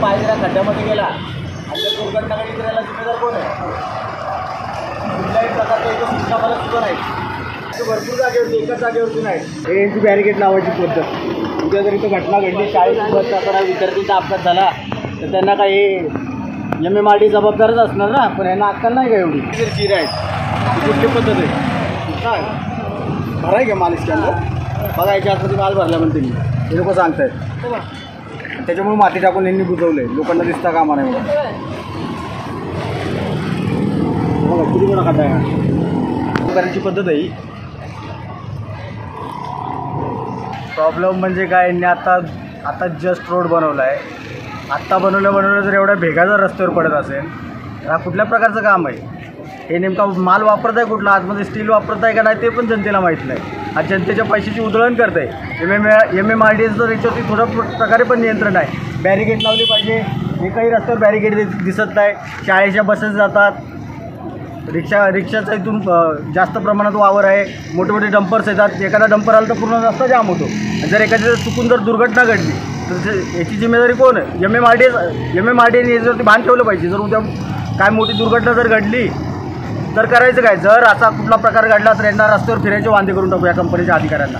पाय जरा खड्ड्यामध्ये गेला आणि जर दुर्घटना घडली तर याला जिम्मेदार कोण आहे? कुठल्याही प्रकारच्या इथं सूचना मला सुद्धा नाही. भरपूर जागेवरती एकाच जागेवरती नाही. हे यांची बॅरिकेड लावायची पद्धत. उद्या जर इथं घटना घडली, शाळेत बस जाताना विद्यार्थ्यांचा अपघात झाला तर त्यांना काही MMRD जबाबदारच असणार ना. पण यांना अक्कल नाही का एवढी? चिर आहेत ही कुठली पद्धत आहे? काय भराय का माल स्कॅनर बघा, याच्या आतमध्ये माल भरला म्हणते मी, हे लोक सांगत आहेत. त्याच्यामुळे माती टाकून यांनी बुजवलं आहे, लोकांना दिसता कामा नाही म्हणून. बघा किती मोठा खड्डा आहे. करायची पद्धत आहे ही. प्रॉब्लेम म्हणजे काय, यांनी आता जस्ट रोड बनवला आहे. आत्ता बनवलं जर एवढ्या भेगा जर रस्त्यावर पडत असेल तर हा कुठल्या प्रकारचं काम आहे? हे नेमका माल वापरत आहे कुठला, आतमध्ये स्टील वापरत आहे का नाही ते पण जनतेला माहीत नाही. हा जनतेच्या पैशाची उधळण करत आहे. MMRDAचं तर याच्यावरती थोडं प्रकारे पण नियंत्रण आहे. बॅरिकेड लावली पाहिजे. एकही रस्त्यावर बॅरिकेड दिसत नाही. शाळेच्या बसेस जातात, रिक्षाचा इथून जास्त प्रमाणात वावर आहे. मोठे मोठे डंपर्स येतात. एखादा डंपर आला तर पूर्ण रस्ता जाम होतो. जर एखाद्या चुकून जर दुर्घटना घडली तर याची जिम्मेदारी कोण आहे? MMRDAने याच्यावरती भान ठेवलं पाहिजे. जर उद्या काय मोठी दुर्घटना जर घडली तर करायचं काय? जर असा कुठला प्रकार घडला तर यांना रस्त्यावर फिरायचे वांदे करून टाकू या कंपनीच्या अधिकाऱ्यांना.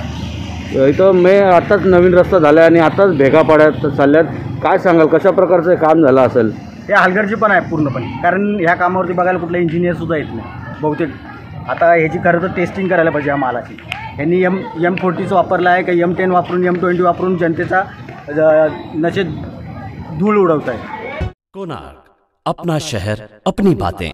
इथं आताच नवीन रस्ता झाला आणि आताच भेगा पाड्यात चालल्यात. काय सांगाल, कशा प्रकारचं काम झालं असेल? हे हलगर्जी पण आहे पूर्णपणे. कारण ह्या कामावरती बघायला कुठला इंजिनियरसुद्धा येत नाही बहुतेक. आता ह्याची खरं तर टेस्टिंग करायला पाहिजे या मालाची. यांनी M40 वापरला आहे का M10 वापरून M20 वापरून जनतेचा नशेत धूळ उडवत आहे. कोणार्क, अपना शहर अपनी बातें.